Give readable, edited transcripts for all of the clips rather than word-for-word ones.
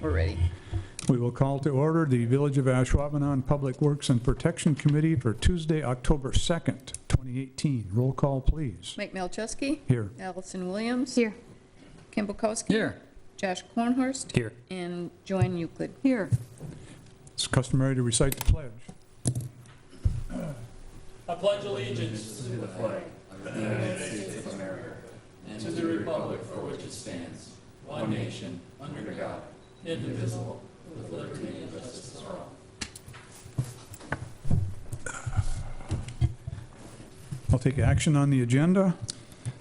We're ready. We will call to order the Village of Ashwaubenon Public Works and Protection Committee for Tuesday, October 2nd, 2018. Roll call, please. Mike Malczewski. Here. Allison Williams. Here. Kim Bukowski. Here. Josh Kornhorst. Here. And Joanne Euclid. Here. It's customary to recite the pledge. I pledge allegiance to the flag of the United States of America and to the republic for which it stands, one nation, under God, indivisible, with liberty and justice for all. I'll take action on the agenda.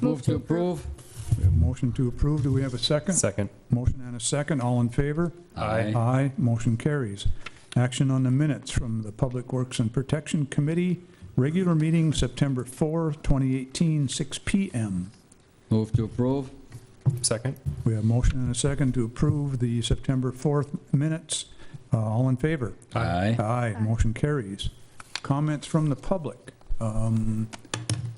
Move to approve. We have a motion to approve. Do we have a second? Second. Motion and a second. All in favor? Aye. Aye. Motion carries. Action on the minutes from the Public Works and Protection Committee, regular meeting September 4, 2018, 6 p.m. Move to approve. Second. We have a motion and a second to approve the September 4th minutes. All in favor? Aye. Aye. Motion carries. Comments from the public.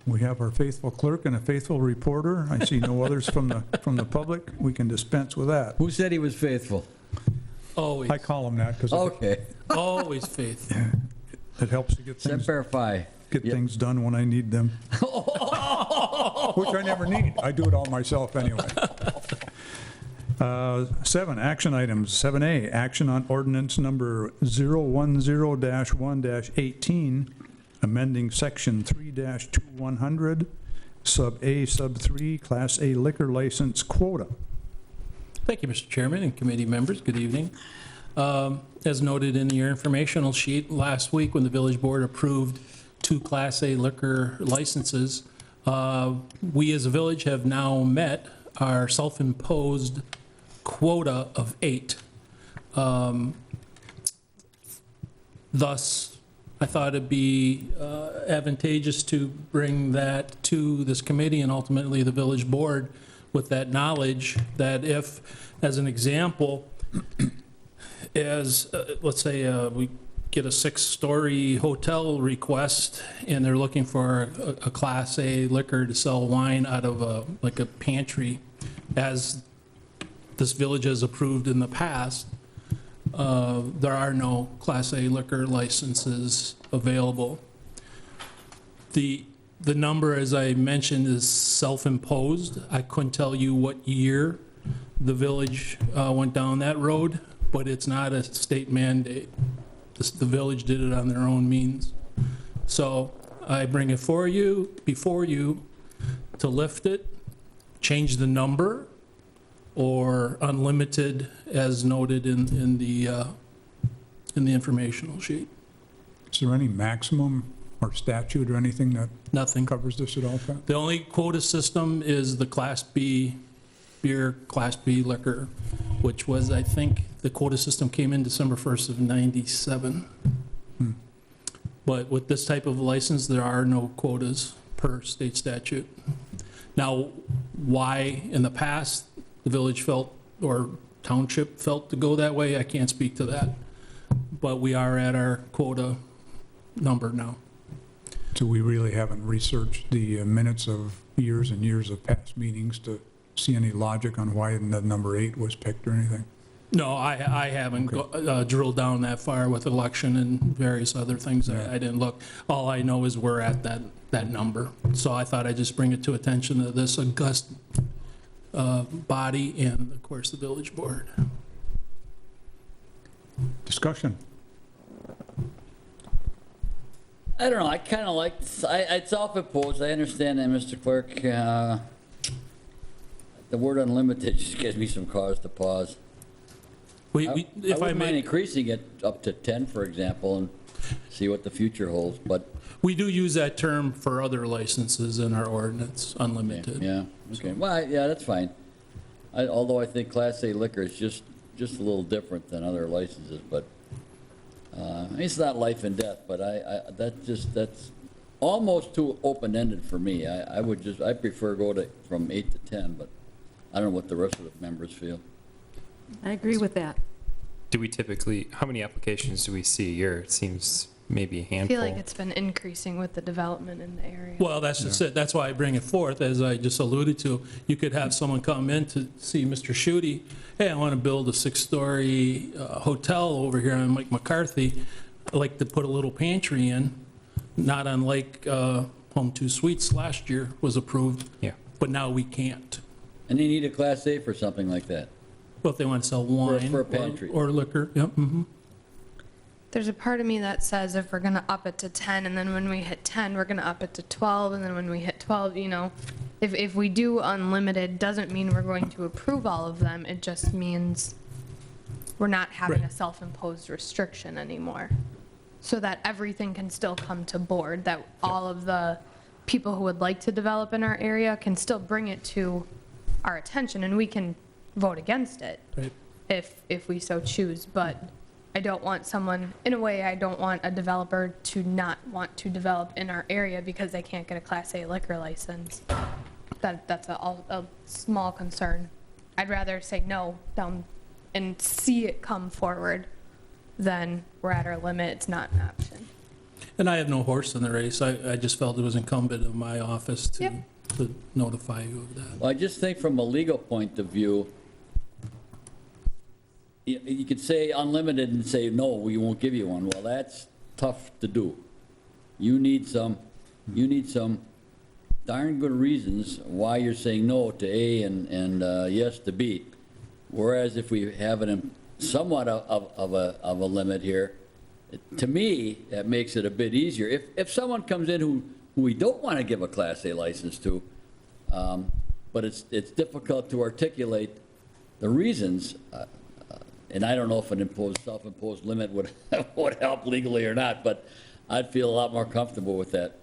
We have our faithful clerk and a faithful reporter. I see no others from the public. We can dispense with that. Who said he was faithful? Always, I call him that because Okay. always faithful. it helps to get Semper Fi. Yep. things done when I need them. Which I never need. I do it all myself anyway. 7, action items. 7A, action on ordinance number 010-1-18, amending section 3-2100, sub A, sub 3, class A liquor license quota. Thank you, Mr. Chairman and committee members. Good evening. As noted in your informational sheet, last week when the village board approved 2 Class A liquor licenses, we as a village have now met our self-imposed quota of 8. Thus, I thought it'd be advantageous to bring that to this committee and ultimately the village board with that knowledge that if, as an example, let's say we get a 6-story hotel request and they're looking for a Class A liquor to sell wine out of like a pantry, as this village has approved in the past, there are no Class A liquor licenses available. The number, as I mentioned, is self-imposed. I couldn't tell you what year the village went down that road, but it's not a state mandate. The village did it on their own means. So I bring it before you to lift it, change the number, or unlimited as noted in the informational sheet. Is there any maximum or statute or anything that Nothing. covers this at all, Pat? The only quota system is the Class B beer, Class B liquor, which was, I think, the quota system came in December 1st of '97. But with this type of license, there are no quotas per state statute. Now, why in the past the village felt, or township felt to go that way, I can't speak to that. But we are at our quota number now. So we really haven't researched the minutes of years and years of past meetings to see any logic on why the number 8 was picked or anything? No, I haven't drilled down that far with election and various other things. Yeah. I didn't look. All I know is we're at that number. So I thought I'd just bring it to attention of this august body and, of course, the village board. Discussion. I don't know, I kind of like, it's self-imposed, I understand that, Mr. Clerk. The word unlimited just gives me some cause to pause. If I I wouldn't mind may, increasing it up to 10, for example, and see what the future holds, but, we do use that term for other licenses in our ordinance, unlimited. yeah, okay. Well, yeah, that's fine. Although I think Class A liquor is just a little different than other licenses, but, it's not life and death, but that's almost too open-ended for me. I prefer go from 8 to 10, but I don't know what the rest of the members feel. I agree with that. Do we typically, how many applications do we see a year? It seems maybe a I handful. feel like it's been increasing with the development in the area. Well, that's just it. That's why I bring it forth, as I just alluded to. You could have someone come in to see Mr. Shooty. Hey, I want to build a 6-story hotel over here on Mike McCarthy. I'd like to put a little pantry in, not unlike Home 2 Suites last year was approved, Yeah. but now we can't. And they need a Class A for something like that. Well, if they want to sell wine. For a pantry. Or liquor, yep, mhm. There's a part of me that says if we're going to up it to 10, and then when we hit 10, we're going to up it to 12, and then when we hit 12, you know, if we do unlimited, doesn't mean we're going to approve all of them. It just means we're not having a Right. self-imposed restriction anymore. So that everything can still come to board, that all of the people who would like to develop in our area can still bring it to our attention, and we can vote against it Right. if we so choose. But I don't want someone, in a way, I don't want a developer to not want to develop in our area because they can't get a Class A liquor license. That's a small concern. I'd rather say no down and see it come forward than we're at our limit, it's not an option. And I have no horse in the race. I just felt it was incumbent of my office Yep. to notify you of that. Well, I just think from a legal point of view, you could say unlimited and say, no, we won't give you one. Well, that's tough to do. You need some darn good reasons why you're saying no to A and yes to B. Whereas if we have somewhat of a limit here, to me, that makes it a bit easier. If someone comes in who we don't want to give a Class A license to, but it's difficult to articulate the reasons, and I don't know if an self-imposed limit would help legally or not, but I'd feel a lot more comfortable with that,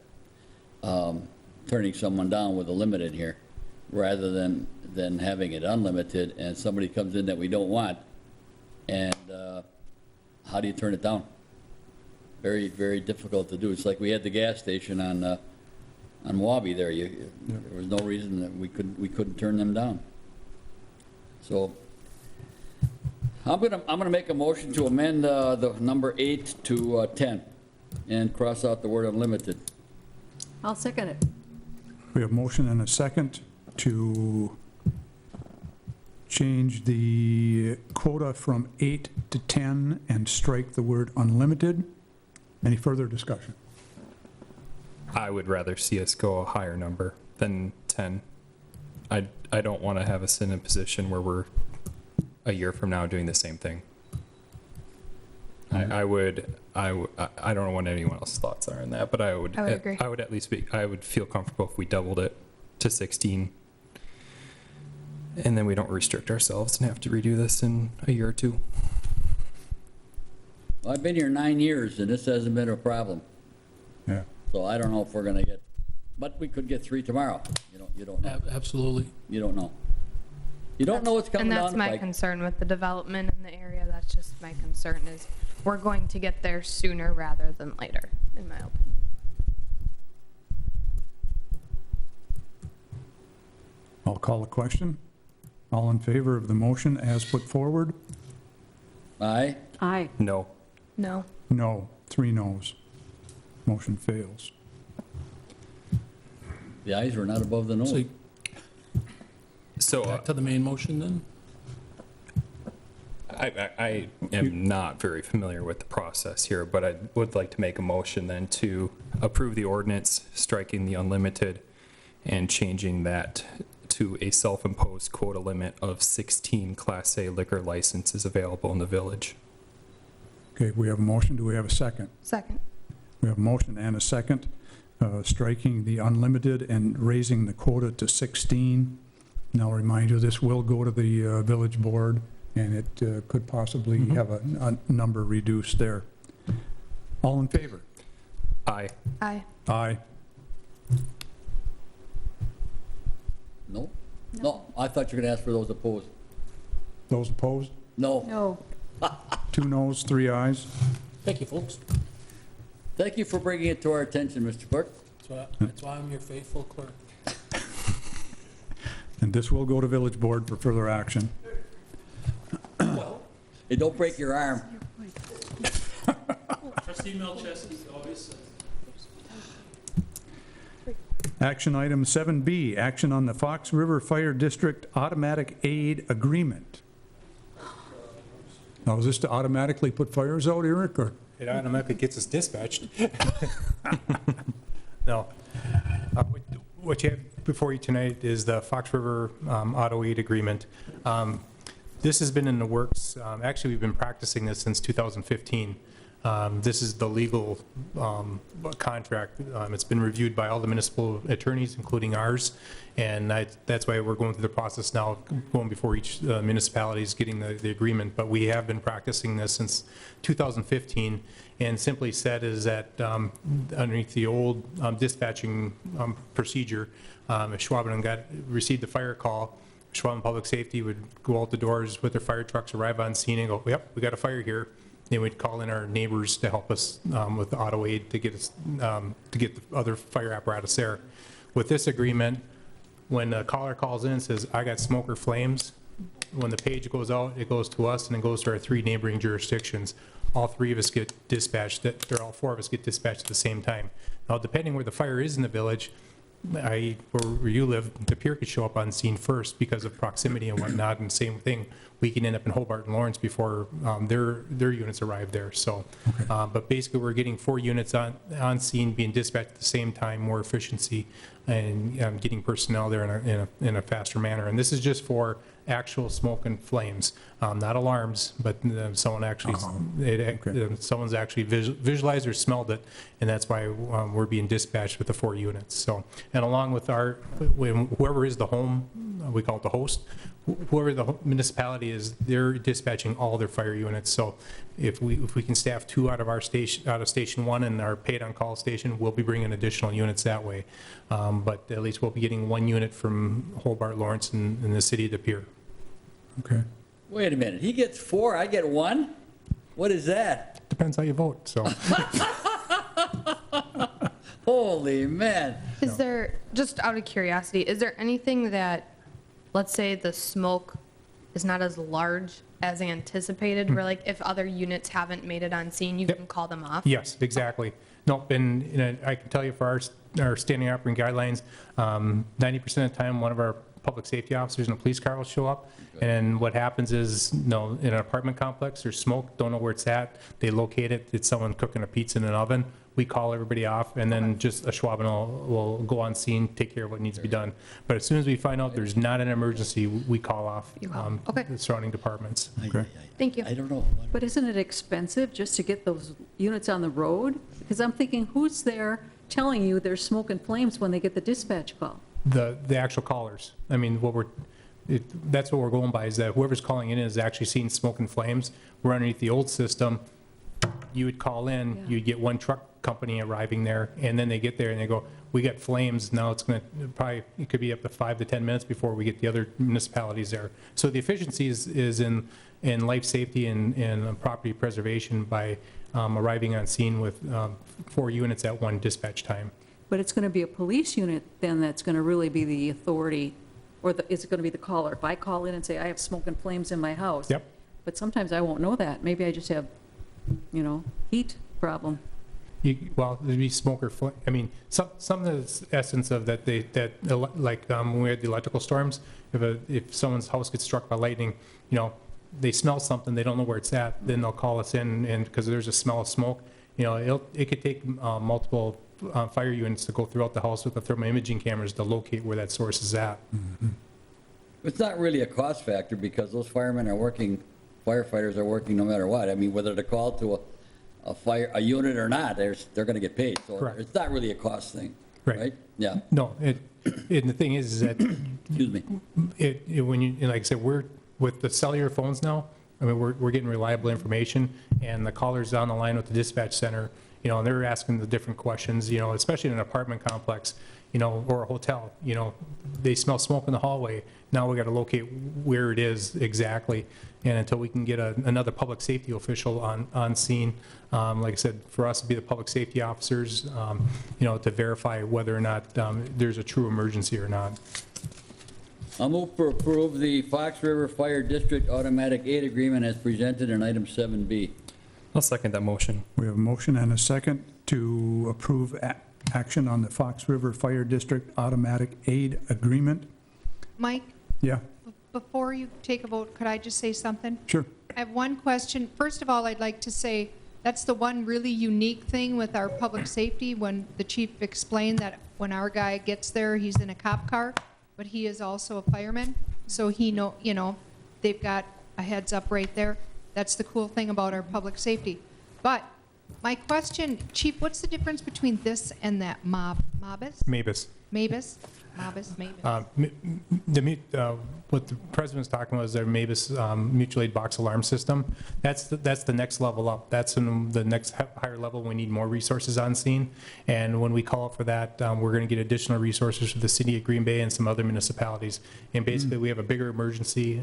turning someone down with a limited here, rather than having it unlimited, and somebody comes in that we don't want, and how do you turn it down? Very, very difficult to do. It's like we had the gas station on Wabi there. There was no reason that we couldn't turn them down. So I'm gonna make a motion to amend the number 8 to 10 and cross out the word unlimited. I'll second it. We have motion and a second to change the quota from 8 to 10 and strike the word unlimited. Any further discussion? I would rather see us go a higher number than 10. I don't want to have us in a position where we're a year from now doing the same thing. I don't know what anyone else's thoughts are on that, but I would agree. I would at least I would feel comfortable if we doubled it to 16. And then we don't restrict ourselves and have to redo this in a year or two. Well, I've been here 9 years, and this hasn't been a problem. Yeah. So I don't know if we're gonna get, but we could get 3 tomorrow. You don't know. Absolutely. You don't know. You don't know what's coming And down that's the my pike. concern with the development in the area. That's just my concern, is we're going to get there sooner rather than later, in my opinion. I'll call a question. All in favor of the motion as put forward? Aye? Aye. No. No. No. 3 noes. Motion fails. The ayes were not above the nose. So So back to the main motion then? I am not very familiar with the process here, but I would like to make a motion then to approve the ordinance, striking the unlimited and changing that to a self-imposed quota limit of 16 Class A liquor licenses available in the village. Okay, we have a motion. Do we have a second? Second. We have a motion and a second, striking the unlimited and raising the quota to 16. Now, remind you, this will go to the village board, and it could possibly have a number reduced there. All in favor? Aye. Aye. Aye. No? No, I thought you were gonna ask for those opposed. Those opposed? No. No. 2 noes, 3 ayes. Thank you, folks. Thank you for bringing it to our attention, Mr. Clerk. That's why I'm your faithful clerk. And this will go to village board for further action. Hey, don't break your arm. Trustee Milchester always says. Action item 7B, action on the Fox River Fire District Automatic Aid Agreement. Now, is this to automatically put fires out, Eric, or? It automatically gets us dispatched. No. What you have before you tonight is the Fox River Auto Aid Agreement. This has been in the works. Actually, we've been practicing this since 2015. This is the legal contract. It's been reviewed by all the municipal attorneys, including ours, and that's why we're going through the process now, going before each municipality is getting the agreement. But we have been practicing this since 2015, and simply said is that underneath the old dispatching procedure, if Ashwaubenon received the fire call, Ashwaubenon Public Safety would go out the doors with their fire trucks, arrive on scene, and go, "Yep, we got a fire here." Then we'd call in our neighbors to help us with the auto aid to get us to get the other fire apparatus there. With this agreement, when a caller calls in and says, "I got smoke or flames," when the page goes out, it goes to us and it goes to our 3 neighboring jurisdictions. All 3 of us get dispatched, or all 4 of us get dispatched at the same time. Now, depending where the fire is in the village, where you live, the pier could show up on scene first because of proximity and whatnot, and same thing, we can end up in Hobart and Lawrence before their units arrive there. So, but basically, we're getting 4 units on scene being dispatched at the same time, more efficiency, and getting personnel there in a faster manner. And this is just for actual smoke and flames, not alarms, but someone actually, someone's actually visualized or smelled it, and that's why we're being dispatched with the 4 units. So, and along with whoever is the home, we call it the host, whoever the municipality is, they're dispatching all their fire units. So if we can staff 2 out of station 1 and our paid on call station, we'll be bringing additional units that way. But at least we'll be getting 1 unit from Hobart, Lawrence, and the city of De Pere. Okay. Wait a minute, he gets 4, I get 1? What is that? Depends how you vote, so. Holy man. Is there, just out of curiosity, is there anything that, let's say the smoke is not as large as anticipated, where like if other units haven't made it on scene, you can call them off? Yes, exactly. Nope, and I can tell you for our standing operating guidelines, 90% of the time, one of our public safety officers in a police car will show up. And what happens is, in an apartment complex, there's smoke, don't know where it's at. They locate it. It's someone cooking a pizza in an oven. We call everybody off, and then just Ashwaubenon will go on scene, take care of what needs to be done. But as soon as we find out there's not an emergency, we call off Okay. the surrounding departments. Okay. Thank you. I don't know. But isn't it expensive just to get those units on the road? Because I'm thinking, who's there telling you there's smoke and flames when they get the dispatch call? The actual callers. I mean, that's what we're going by, is that whoever's calling in is actually seeing smoke and flames. We're underneath the old system. You would call in, Yeah. you'd get one truck company arriving there, and then they get there and they go, "We got flames." Now it's going to probably, it could be up to 5 to 10 minutes before we get the other municipalities there. So the efficiency is in life safety and property preservation by arriving on scene with 4 units at 1 dispatch time. But it's going to be a police unit then that's going to really be the authority, or is it going to be the caller? If I call in and say, I have smoke and flames in my house. Yep. But sometimes I won't know that. Maybe I just have, heat problem. Well, there'd be smoke or flame. I mean, some of the essence of that, when we had the electrical storms, if someone's house gets struck by lightning, they smell something, they don't know where it's at, then they'll call us in, and because there's a smell of smoke, it could take multiple fire units to go throughout the house with the thermal imaging cameras to locate where that source is at. It's not really a cost factor because those firefighters are working no matter what. I mean, whether they're called to a unit or not, they're going to get paid. So Correct. it's not really a cost thing, Right. right? Yeah, No, and the thing is that excuse me. when you, and like I said, we're with the cellular phones now. I mean, we're getting reliable information, and the caller's on the line with the dispatch center, and they're asking the different questions, especially in an apartment complex, or a hotel, they smell smoke in the hallway. Now we got to locate where it is exactly, and until we can get another public safety official on scene, like I said, for us to be the public safety officers, to verify whether or not there's a true emergency or not. I'll move for approve the Fox River Fire District Automatic Aid Agreement as presented in item 7B. I'll second that motion. We have a motion and a second to approve action on the Fox River Fire District Automatic Aid Agreement. Mike, Yeah, before you take a vote, could I just say something? sure. I have one question. First of all, I'd like to say that's the one really unique thing with our public safety, when the chief explained that when our guy gets there, he's in a cop car, but he is also a fireman, so he they've got a heads up right there. That's the cool thing about our public safety. But my question, Chief, what's the difference between this and that Mabus? Mavis. Mavis? What the president's talking about is their Mavis mutual aid box alarm system. That's the next level up. That's in the next higher level. We need more resources on scene. And when we call out for that, we're going to get additional resources from the city of Green Bay and some other municipalities. And basically, we have a bigger emergency,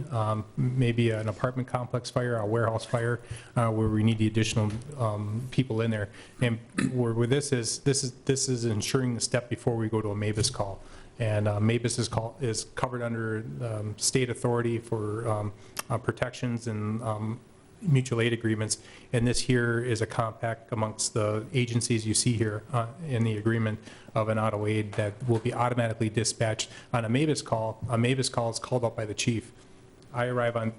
maybe an apartment complex fire, a warehouse fire, where we need the additional people in there. And where this is ensuring the step before we go to a Mavis call. And Mavis is covered under state authority for protections and mutual aid agreements. And this here is a compact amongst the agencies you see here in the agreement of an auto aid that will be automatically dispatched on a Mavis call. A Mavis call is called out by the chief. I arrive on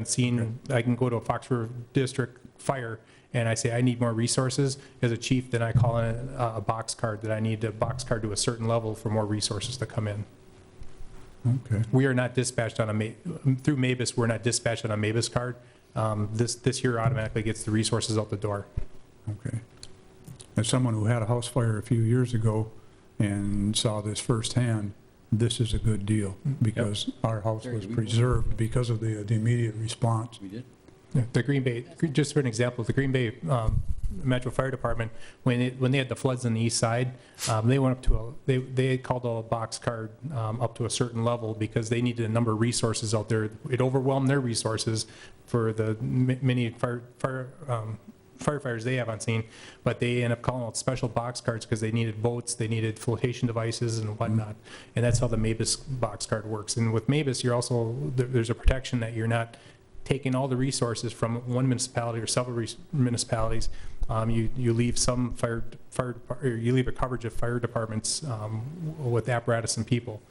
scene. I can go to a Fox River District fire, and I say, I need more resources. As a chief, then I call in a box card that I need a box card to a certain level for more resources to come in. Okay. We are not dispatched on through Mavis, we're not dispatched on a Mavis card. This here automatically gets the resources out the door. Okay. As someone who had a house fire a few years ago and saw this firsthand, this is a good deal, because our house was preserved because of the immediate response. We did? Yeah, the Green Bay, just for an example, the Green Bay Metro Fire Department, when they had the floods on the east side, they went up to they called a box card up to a certain level because they needed a number of resources out there. It overwhelmed their resources for the many firefighters they have on scene, but they end up calling out special box cards because they needed boats, they needed flotation devices and whatnot. And that's how the Mavis box card works. And with Mavis, you're also, there's a protection that you're not taking all the resources from one municipality or several municipalities. You leave some you leave a coverage of fire departments with apparatus and people.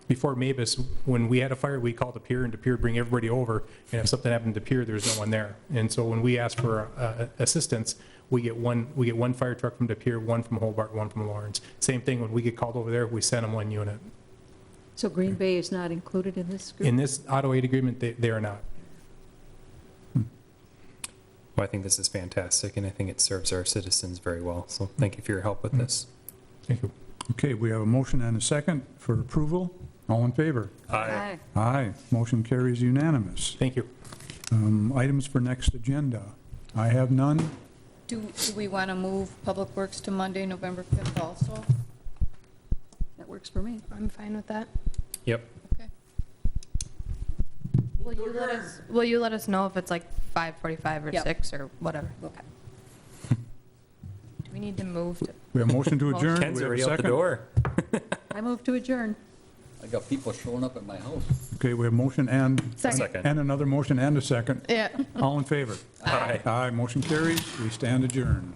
Before Mavis, when we had a fire, we called the pier, and the pier would bring everybody over, and if something happened to the pier, there's no one there. And so when we ask for assistance, we get one fire truck from the pier, one from Hobart, one from Lawrence. Same thing, when we get called over there, we send them one unit. So Green Bay is not included in this group? In this auto aid agreement, they are not. Well, I think this is fantastic, and I think it serves our citizens very well. So thank you for your help with this. Thank you. Okay, we have a motion and a second for approval. All in favor? Aye. Aye. Motion carries unanimous. Thank you. Items for next agenda. I have none. Do we want to move Public Works to Monday, November 5th also? That works for me. I'm fine with that. Yep. Okay. Will you let us know if it's like 5:45 or Yep. 6 or whatever? Okay. Do we need to move to? We have a motion to adjourn. Ken's We have a already out the second. door. I move to adjourn. I got people showing up at my house. Okay, we have a motion and Second. another motion and a second. Yeah. All in favor? Aye. Aye, motion carries. We stand adjourned.